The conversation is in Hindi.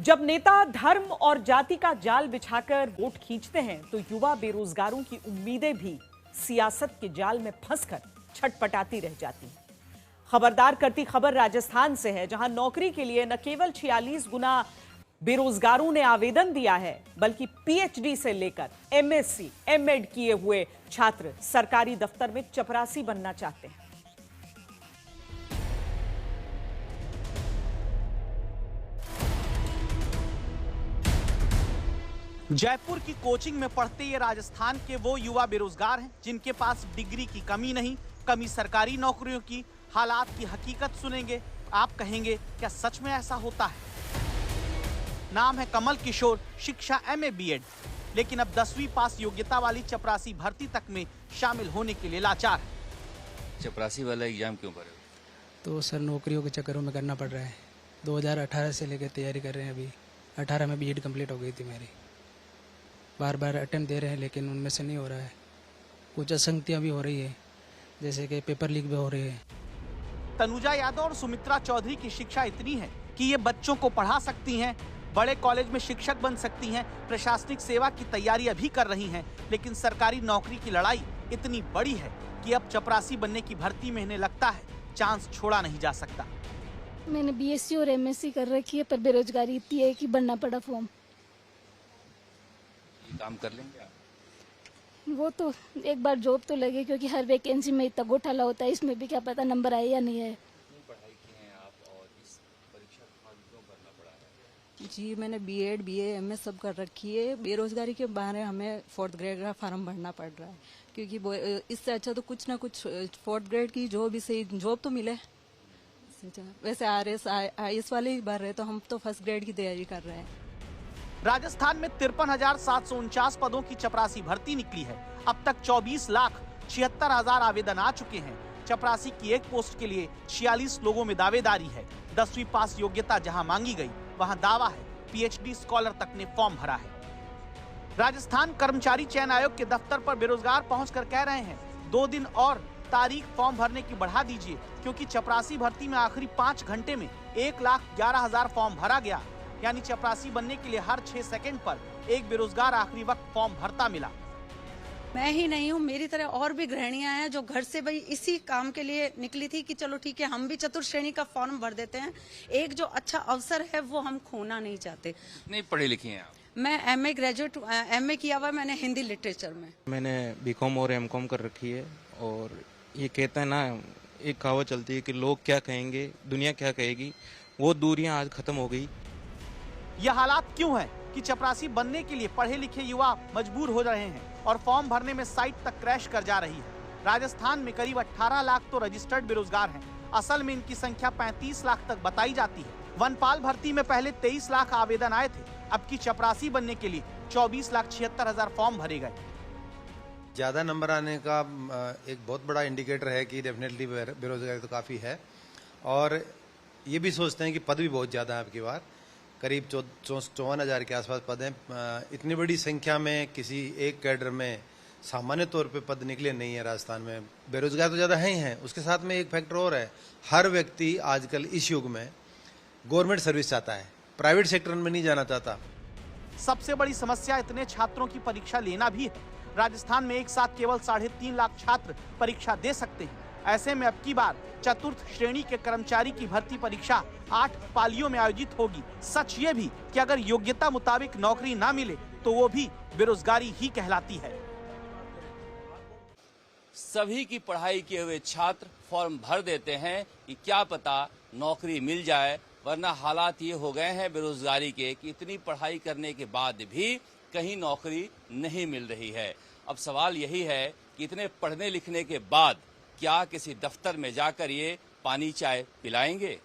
जब नेता धर्म और जाति का जाल बिछाकर वोट खींचते हैं तो युवा बेरोजगारों की उम्मीदें भी सियासत के जाल में फंसकर छटपटाती रह जाती हैं। खबरदार करती खबर राजस्थान से है, जहां नौकरी के लिए न केवल 46 गुना बेरोजगारों ने आवेदन दिया है, बल्कि पीएचडी से लेकर एमएससी, एमएड किए हुए छात्र सरकारी दफ्तर में चपरासी बनना चाहते हैं। जयपुर की कोचिंग में पढ़ते ये राजस्थान के वो युवा बेरोजगार हैं जिनके पास डिग्री की कमी नहीं, कमी सरकारी नौकरियों की। हालात की हकीकत सुनेंगे, आप कहेंगे क्या सच में ऐसा होता है? नाम है कमल किशोर, शिक्षा एमए बीएड, लेकिन अब 10वीं पास योग्यता वाली चपरासी भर्ती तक में शामिल होने के लिए लाचार है। चपरासी वाला एग्जाम क्यों भरे? तो सर नौकरियों के चक्करों में करना पड़ रहा है। 2018 से लेकर तैयारी कर रहे हैं। अभी 18 में बीएड कंप्लीट हो गई थी मेरी। बार बार अटेम्प्ट दे रहे हैं लेकिन उनमें से नहीं हो रहा है। कुछ असंगतियाँ भी हो रही है, जैसे कि पेपर लीक भी हो रही है। तनुजा यादव और सुमित्रा चौधरी की शिक्षा इतनी है कि ये बच्चों को पढ़ा सकती हैं, बड़े कॉलेज में शिक्षक बन सकती हैं, प्रशासनिक सेवा की तैयारियां भी कर रही हैं, लेकिन सरकारी नौकरी की लड़ाई इतनी बड़ी है कि अब चपरासी बनने की भर्ती में इन्हें लगता है चांस छोड़ा नहीं जा सकता। मैंने बीएससी और एमएससी कर रखी है, पर बेरोजगारी इतनी है कि भरना पड़ा फॉर्म। काम कर लेंगे आप? वो तो एक बार जॉब तो लगे, क्योंकि हर वैकेंसी में इतना घोटाला होता है, इसमें भी क्या पता नंबर आए या नहीं है। पढ़ाई की हैं आप और इस परीक्षा फॉर्म क्यों भरना पड़ा है? जी मैंने बीएड बीए एमए सब कर रखी है। बेरोजगारी के बहाने हमें 4th ग्रेड का फॉर्म भरना पड़ रहा है, क्योंकि इससे अच्छा तो कुछ ना कुछ 4th ग्रेड की जॉब, सही जॉब तो मिले। वैसे आरएस आईएएस वाले ही भर रहे, तो हम तो 1st ग्रेड की तैयारी कर रहे हैं। राजस्थान में 53,749 पदों की चपरासी भर्ती निकली है। अब तक 24,76,000 आवेदन आ चुके हैं। चपरासी की एक पोस्ट के लिए 46 लोगों में दावेदारी है। 10वीं पास योग्यता जहां मांगी गई, वहां दावा है पीएचडी स्कॉलर तक ने फॉर्म भरा है। राजस्थान कर्मचारी चयन आयोग के दफ्तर पर बेरोजगार पहुंचकर कह रहे हैं 2 दिन और तारीख फॉर्म भरने की बढ़ा दीजिए, क्योंकि चपरासी भर्ती में आखिरी 5 घंटे में 1,11,000 फॉर्म भरा गया। यानी चपरासी बनने के लिए हर 6 सेकंड पर एक बेरोजगार आखिरी वक्त फॉर्म भरता मिला। मैं ही नहीं हूँ, मेरी तरह और भी गृहिणियां हैं जो घर से भाई इसी काम के लिए निकली थी कि चलो ठीक है हम भी चतुर्थ श्रेणी का फॉर्म भर देते हैं। एक जो अच्छा अवसर है वो हम खोना नहीं चाहते। नहीं पढ़ी लिखी हैं आप? मैं एमए ग्रेजुएट एमए किया हुआ है मैंने हिंदी लिटरेचर में। मैंने बीकॉम और एमकॉम कर रखी है। और ये कहता है ना, एक कहावत चलती है कि लोग क्या कहेंगे, दुनिया क्या कहेगी, वो दूरियां आज खत्म हो गई। यह हालात क्यों है कि चपरासी बनने के लिए पढ़े लिखे युवा मजबूर हो रहे हैं और फॉर्म भरने में साइट तक क्रैश कर जा रही है। राजस्थान में करीब 18 लाख तो रजिस्टर्ड बेरोजगार हैं। असल में इनकी संख्या 35 लाख तक बताई जाती है। वनपाल भर्ती में पहले 23 लाख आवेदन आए थे, अब की चपरासी बनने के लिए 24,76,000 फॉर्म भरे गए। ज्यादा नंबर आने का एक बहुत बड़ा इंडिकेटर है कि डेफिनेटली बेरोजगारी तो काफी है। और ये भी सोचते हैं कि पद भी बहुत ज्यादा है। आपकी बार करीब 54,000 के आसपास पद हैं। इतनी बड़ी संख्या में किसी एक कैडर में सामान्य तौर पे पद निकले नहीं है राजस्थान में। बेरोजगार तो ज़्यादा है ही हैं, उसके साथ में एक फैक्टर और है, हर व्यक्ति आजकल इस युग में गवर्नमेंट सर्विस चाहता है, प्राइवेट सेक्टर में नहीं जाना चाहता। सबसे बड़ी समस्या इतने छात्रों की परीक्षा लेना भी है। राजस्थान में एक साथ केवल 3.5 लाख छात्र परीक्षा दे सकते हैं। ऐसे में अब की बार चतुर्थ श्रेणी के कर्मचारी की भर्ती परीक्षा 8 पालियों में आयोजित होगी। सच ये भी कि अगर योग्यता मुताबिक नौकरी ना मिले तो वो भी बेरोजगारी ही कहलाती है। सभी की पढ़ाई किए हुए छात्र फॉर्म भर देते हैं कि क्या पता नौकरी मिल जाए, वरना हालात ये हो गए हैं बेरोजगारी के कि इतनी पढ़ाई करने के बाद भी कहीं नौकरी नहीं मिल रही है। अब सवाल यही है कि इतने पढ़ने लिखने के बाद क्या किसी दफ्तर में जाकर ये पानी चाय पिलाएंगे?